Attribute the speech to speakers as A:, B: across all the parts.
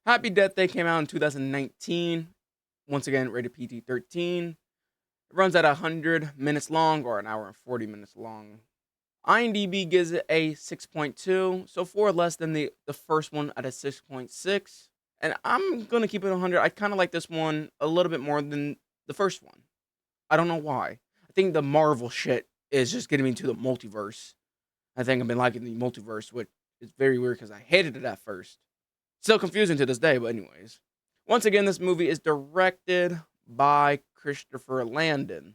A: Happy Death Day came out in 2019. Once again, rated PG-13. It runs at 100 minutes long, or an hour and 40 minutes long. IMDb gives it a 6.2, so 4 less than the first one at a 6.6. And I'm going to keep it 100. I kind of like this one a little bit more than the first one. I don't know why. I think the Marvel shit is just getting me to the multiverse. I think I've been liking the multiverse, which is very weird because I hated it at first. Still confusing to this day, but anyways. Once again, this movie is directed by Christopher Landon.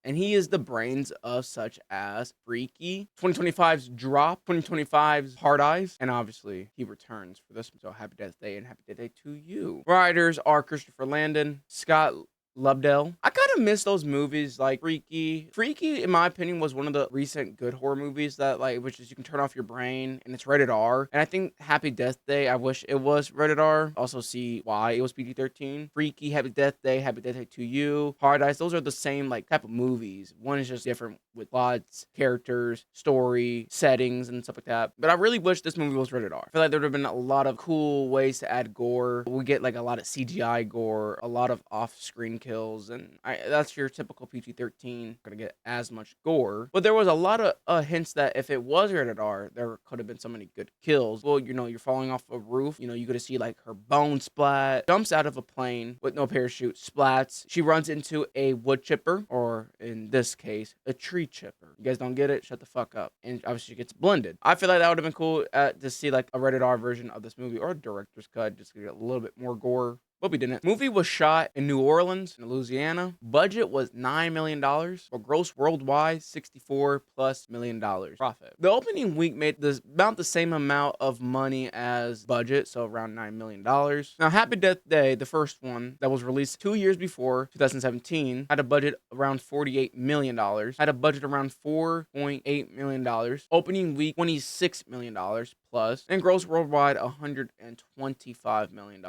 A: And he is the brains of such as Freaky, 2025's Drop, 2025's Hard Eyes, and obviously he returns for this. So happy Death Day and happy Death Day to you. Writers are Christopher Landon, Scott Lobdell. I kind of miss those movies like Freaky. Freaky, in my opinion, was one of the recent good horror movies that which is you can turn off your brain and it's rated R. And I think Happy Death Day, I wish it was rated R. Also see why it was PG-13. Freaky, Happy Death Day to You, Hard Eyes. Those are the same type of movies. One is just different with plots, characters, story, settings, and stuff like that. But I really wish this movie was rated R. I feel like there would have been a lot of cool ways to add gore. We get a lot of CGI gore, a lot of off-screen kills, and that's your typical PG-13. Gonna get as much gore, but there was a lot of hints that if it was rated R, there could have been so many good kills. Well, you're falling off a roof. You could see her bone splat, jumps out of a plane with no parachute, splats. She runs into a wood chipper, or in this case, a tree chipper. You guys don't get it? Shut the fuck up. And obviously, she gets blended. I feel like that would have been cool to see a rated R version of this movie, or a director's cut, just to get a little bit more gore. But we didn't. Movie was shot in New Orleans, in Louisiana. Budget was $9 million, or gross worldwide $64+ million profit. The opening week made about the same amount of money as budget, so around $9 million. Now, Happy Death Day, the first one that was released 2 years before, 2017, had a budget around $48 million. Had a budget around $4.8 million. Opening week, $26 million plus, and gross worldwide $125 million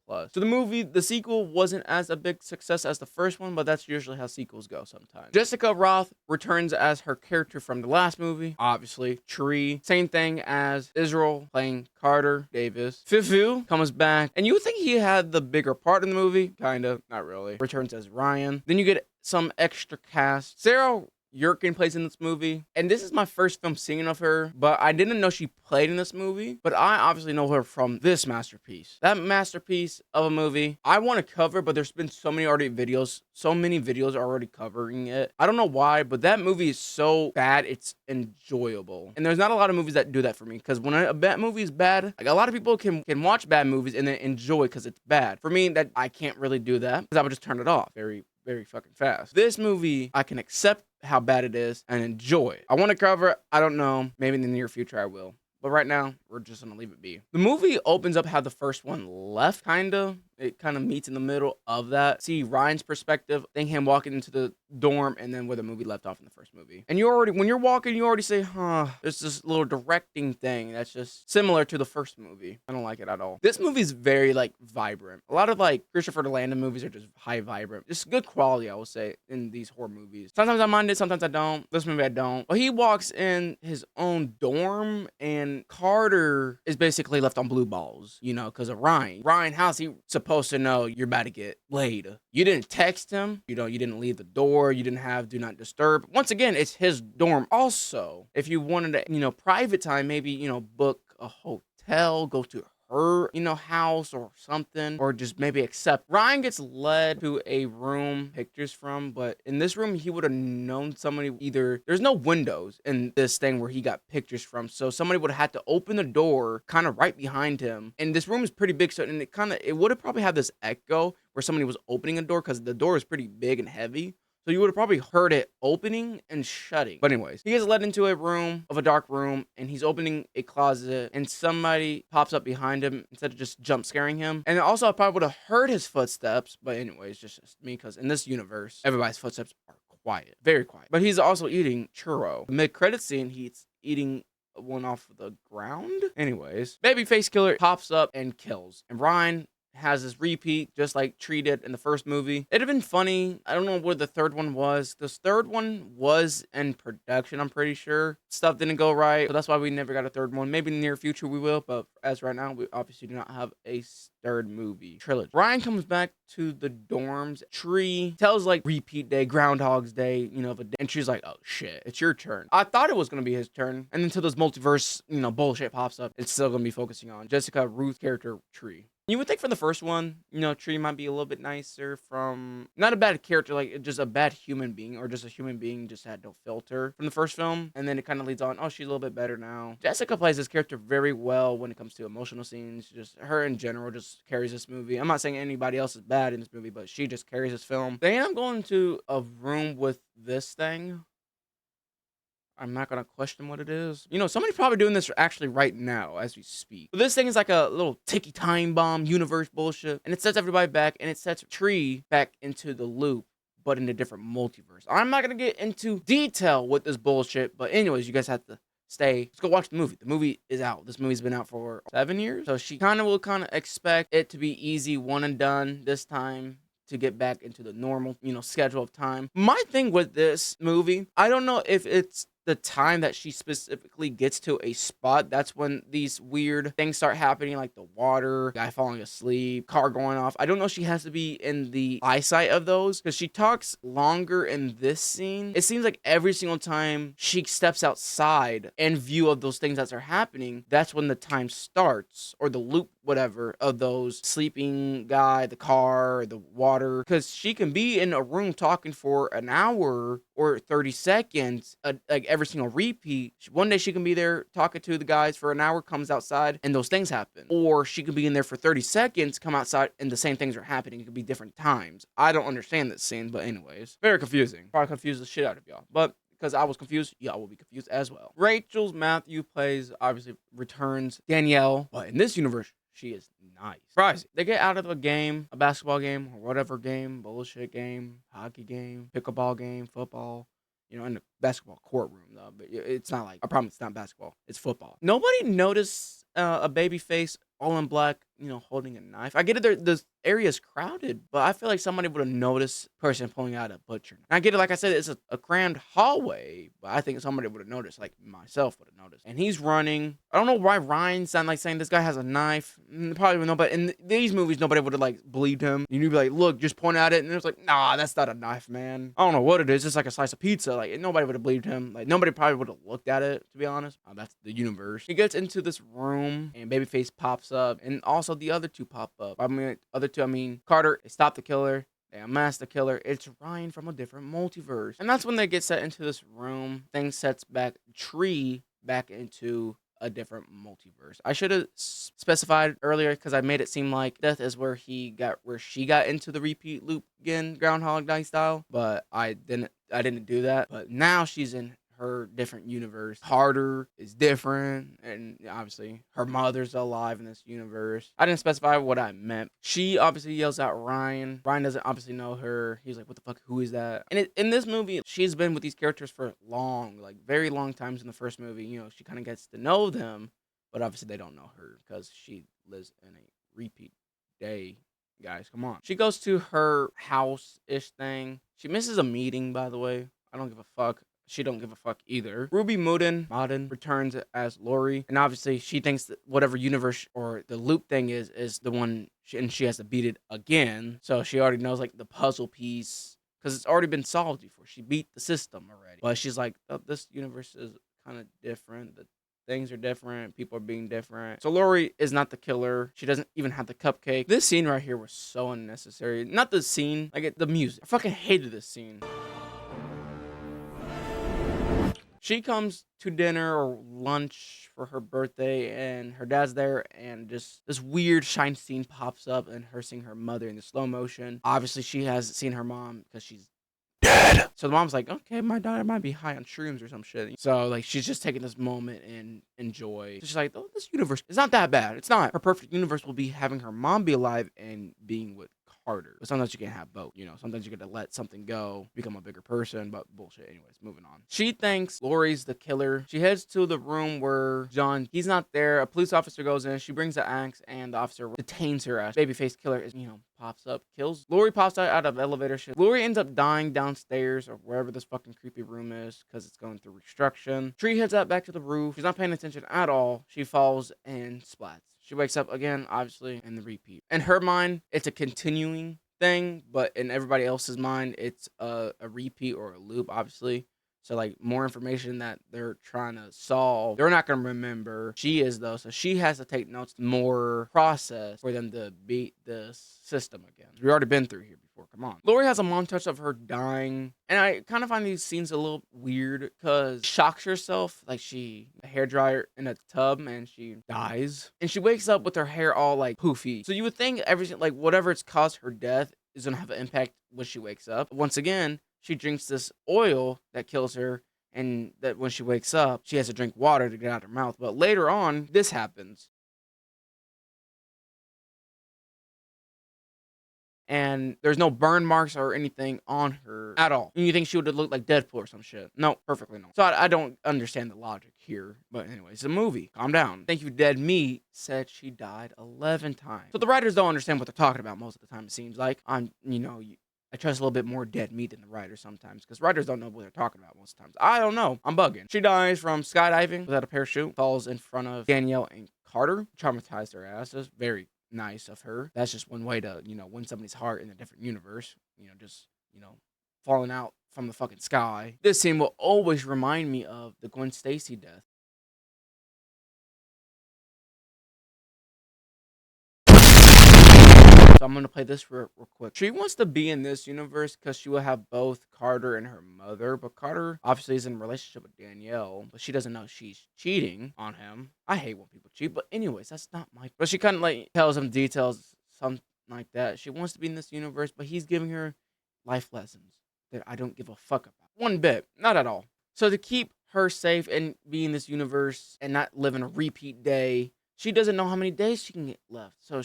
A: plus. So the sequel wasn't as a big success as the first one, but that's usually how sequels go sometimes. Jessica Roth returns as her character from the last movie, obviously. Tree, same thing as Israel, playing Carter Davis. Fifu comes back, and you would think he had the bigger part in the movie. Kinda, not really. Returns as Ryan. Then you get some extra cast. Sarah Yurkin plays in this movie, and this is my first film seeing of her, but I didn't know she played in this movie, but I obviously know her from this masterpiece. That masterpiece of a movie, I want to cover, but there's been so many videos already covering it. I don't know why, but that movie is so bad, it's enjoyable. And there's not a lot of movies that do that for me, because when a bad movie is bad, a lot of people can watch bad movies and then enjoy because it's bad. For me, that I can't really do that, because I would just turn it off very, very fucking fast. This movie, I can accept how bad it is and enjoy it. I want to cover it. I don't know. Maybe in the near future I will. But right now, we're just going to leave it be. The movie opens up how the first one left, kind of. It kind of meets in the middle of that. See Ryan's perspective, then him walking into the dorm, and then where the movie left off in the first movie. And when you're walking, you already say, there's this little directing thing that's just similar to the first movie. I don't like it at all. This movie's very, vibrant. A lot of, Christopher Landon movies are just high vibrant. Just good quality, I will say, in these horror movies. Sometimes I mind it, sometimes I don't. This movie, I don't. But he walks in his own dorm, and Carter is basically left on blue balls, because of Ryan. Ryan, how's he supposed to know you're about to get laid? You didn't text him. You didn't leave the door. You didn't have do not disturb. Once again, it's his dorm. Also, if you wanted to, private time, maybe, book a hotel, go to her, house or something, or just maybe accept. Ryan gets led to a room pictures from, but in this room, he would have known somebody. There's no windows in this thing where he got pictures from, so somebody would have had to open the door kind of right behind him. And this room is pretty big, so it would have probably had this echo where somebody was opening a door, because the door is pretty big and heavy. So you would have probably heard it opening and shutting. But anyways, he gets led into a dark room, and he's opening a closet, and somebody pops up behind him instead of just jump scaring him. And also, I probably would have heard his footsteps. But anyways, just me, because in this universe, everybody's footsteps are quiet, very quiet. But he's also eating churro. Mid-credit scene, he's eating one off the ground. Anyways, babyface killer pops up and kills. And Ryan has this repeat, just like Tree did in the first movie. It'd have been funny. I don't know where the third one was. This third one was in production, I'm pretty sure. Stuff didn't go right, so that's why we never got a third one. Maybe in the near future we will, but as right now, we obviously do not have a third movie trilogy. Ryan comes back to the dorms. Tree tells like repeat day, Groundhog's Day, and she's like, oh shit, it's your turn. I thought it was gonna be his turn, and until this multiverse, bullshit pops up, it's still gonna be focusing on Jessica Ruth's character, Tree. You would think for the first one, Tree might be a little bit nicer from not a bad character, like just a bad human being, or just a human being just had no filter from the first film. And then it kind of leads on, oh, she's a little bit better now. Jessica plays this character very well when it comes to emotional scenes. Just her in general just carries this movie. I'm not saying anybody else is bad in this movie, but she just carries this film. They end up going to a room with this thing. I'm not going to question what it is. Somebody's probably doing this actually right now as we speak. But this thing is like a little ticky time bomb universe bullshit. And it sets everybody back, and it sets Tree back into the loop, but in a different multiverse. I'm not going to get into detail with this bullshit, but anyways, you guys have to stay. Let's go watch the movie. The movie is out. This movie's been out for 7 years. So she will expect it to be easy, one and done this time, to get back into the normal, schedule of time. My thing with this movie, I don't know if it's the time that she specifically gets to a spot, that's when these weird things start happening, like the water, guy falling asleep, car going off. I don't know if she has to be in the eyesight of those, because she talks longer in this scene. It seems like every single time she steps outside in view of those things that are happening, that's when the time starts, or the loop, whatever, of those sleeping guy, the car, the water, because she can be in a room talking for an hour or 30 seconds, like every single repeat. One day she can be there talking to the guys for an hour, comes outside, and those things happen. Or she could be in there for 30 seconds, come outside, and the same things are happening. It could be different times. I don't understand this scene, but anyways, very confusing. Probably confused the shit out of y'all. But because I was confused, y'all will be confused as well. Rachel's Matthew plays, obviously, returns Danielle, but in this universe, she is nice. Surprising. They get out of a game, a basketball game, or whatever game, bullshit game, hockey game, pickleball game, football, in the basketball courtroom, though. But it's not like, I promise it's not basketball. It's football. Nobody noticed a baby face all in black, holding a knife. I get it, this area is crowded, but I feel like somebody would have noticed person pulling out a butcher. And I get it, like I said, it's a grand hallway, but I think somebody would have noticed, like myself would have noticed. And he's running. I don't know why Ryan sounded like saying this guy has a knife. Probably would know, but in these movies, nobody would have believed him. You'd be like, look, just point at it, and it was like, nah, that's not a knife, man. I don't know what it is. It's like a slice of pizza. Like, nobody would have believed him. Like, nobody probably would have looked at it, to be honest. That's the universe. He gets into this room, and Babyface pops up, and also the other two pop up. I mean, Carter, they stop the killer. They unmask the killer. It's Ryan from a different multiverse. And that's when they get set into this room. Things sets back Tree back into a different multiverse. I should have specified earlier, because I made it seem like death is where she got into the repeat loop again, Groundhog Day style. But I didn't do that. But now she's in her different universe. Carter is different, and obviously her mother's alive in this universe. I didn't specify what I meant. She obviously yells out Ryan. Ryan doesn't obviously know her. He's like, what the fuck, who is that? And in this movie, she's been with these characters for very long times. In the first movie, she kind of gets to know them, but obviously they don't know her because she lives in a repeat day. Guys, come on. She goes to her house-ish thing. She misses a meeting, by the way. I don't give a fuck. She don't give a fuck either. Ruby Modin returns as Lori, and obviously she thinks that whatever universe or the loop thing is the one, and she has to beat it again. So she already knows the puzzle piece, because it's already been solved before. She beat the system already, but she's like, oh, this universe is kind of different. The things are different. People are being different. So Lori is not the killer. She doesn't even have the cupcake. This scene right here was so unnecessary. Not the scene, the music. I fucking hated this scene. She comes to dinner or lunch for her birthday, and her dad's there, and just this weird shine scene pops up, and her seeing her mother in the slow motion. Obviously, she has seen her mom because she's dead. So the mom's like, okay, my daughter might be high on shrooms or some shit. So she's just taking this moment and enjoy. So she's like, oh, this universe is not that bad. It's not. Her perfect universe will be having her mom be alive and being with harder. But sometimes you can't have both. You know, sometimes you get to let something go, become a bigger person, but bullshit. Anyways, moving on. She thinks Lori's the killer. She heads to the room where John, he's not there. A police officer goes in. She brings the axe, and the officer detains her as babyface killer is, pops up, kills. Lori pops out of elevator shit. Lori ends up dying downstairs or wherever this fucking creepy room is because it's going through reconstruction. Tree heads up back to the roof. She's not paying attention at all. She falls and splats. She wakes up again, obviously, in the repeat. In her mind, it's a continuing thing, but in everybody else's mind, it's a repeat or a loop, obviously. So, like, more information that they're trying to solve, they're not going to remember. She is, though, so she has to take notes, more process for them to beat this system again. We've already been through here before, come on. Lori has a montage of her dying, and I kind of find these scenes a little weird because she shocks herself, like a hairdryer in a tub, and she dies. And she wakes up with her hair all, like, poofy. So you would think everything, like, whatever it's caused her death is going to have an impact when she wakes up. Once again, she drinks this oil that kills her, and that when she wakes up, she has to drink water to get out of her mouth. But later on, this happens. And there's no burn marks or anything on her at all. And you think she would have looked like Deadpool or some shit. No, perfectly no. So I don't understand the logic here. But anyways, it's a movie. Calm down. Thank You Dead Meat said she died 11 times. So the writers don't understand what they're talking about most of the time, it seems like. I trust a little bit more dead meat than the writers sometimes, because writers don't know what they're talking about most of the times. I don't know. I'm bugging. She dies from skydiving without a parachute, falls in front of Danielle and Carter, traumatized their asses. Very nice of her. That's just one way to, win somebody's heart in a different universe. Falling out from the fucking sky. This scene will always remind me of the Gwen Stacy death. So I'm going to play this real quick. She wants to be in this universe because she will have both Carter and her mother. But Carter obviously is in a relationship with Danielle. But she doesn't know she's cheating on him. I hate when people cheat. But anyways, that's not my... But she kind of like tells him details, something like that. She wants to be in this universe. But he's giving her life lessons that I don't give a fuck about. One bit. Not at all. So to keep her safe and be in this universe and not live in a repeat day, she doesn't know how many days she can get left. So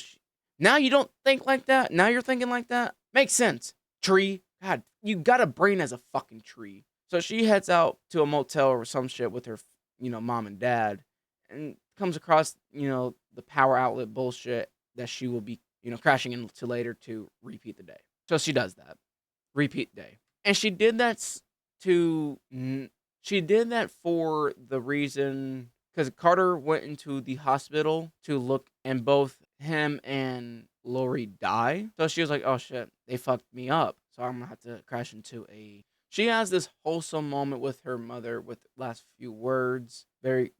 A: now you don't think like that? Now you're thinking like that? Makes sense. Tree. God, you got a brain as a fucking tree. So she heads out to a motel or some shit with her, mom and dad, and comes across, the power outlet bullshit that she will be, crashing into later to repeat the day. So she does that. Repeat day. And she did that for the reason, because Carter went into the hospital to look, and both him and Lori die. So she was like, oh shit, they fucked me up. So I'm gonna have to crash into a... She has this wholesome moment with her mother with the last few words. Very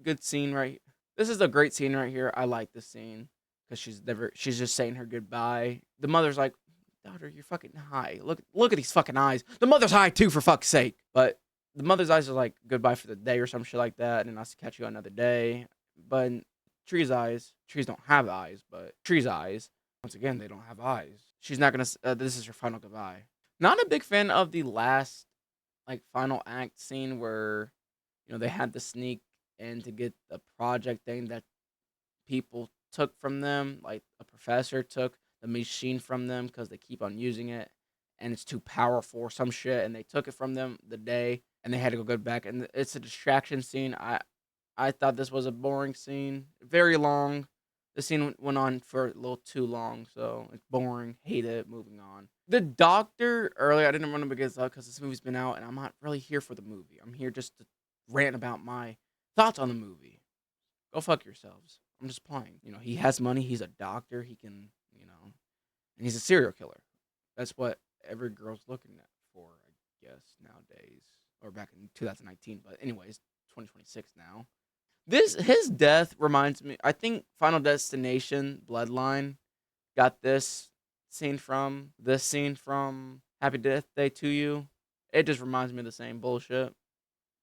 A: good scene right. This is a great scene right here. I like this scene because she's just saying her goodbye. The mother's like, daughter, you're fucking high. Look at these fucking eyes. The mother's high too, for fuck's sake. But the mother's eyes are like goodbye for the day or some shit like that, and I'll catch you another day. But Tree's eyes, trees don't have eyes, but Tree's eyes, once again, they don't have eyes. She's not gonna, this is her final goodbye. Not a big fan of the last, final act scene where, they had to sneak in to get the project thing that people took from them, like a professor took the machine from them because they keep on using it, and it's too powerful or some shit, and they took it from them the day, and they had to go back, and it's a distraction scene. I thought this was a boring scene. Very long. The scene went on for a little too long, so it's boring. Hate it. Moving on. The doctor, earlier, I didn't want to get up because this movie's been out, and I'm not really here for the movie. I'm here just to rant about my thoughts on the movie. Go fuck yourselves. I'm just playing. He has money. He's a doctor. He can, and he's a serial killer. That's what every girl's looking at for, I guess, nowadays. Or back in 2019. But anyways, 2026 now. His death reminds me, I think Final Destination Bloodline got this scene from Happy Death Day to You. It just reminds me of the same bullshit.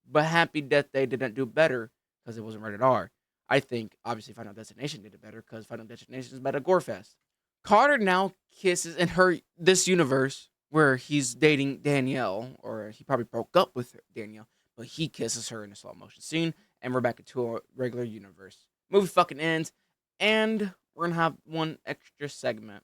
A: But Happy Death Day didn't do better because it wasn't rated R. I think, obviously, Final Destination did it better because Final Destination is about a gore fest. Carter now kisses in this universe where he's dating Danielle, or he probably broke up with Danielle, but he kisses her in a slow motion scene, and we're back into a regular universe. Movie fucking ends, and we're gonna have one extra segment.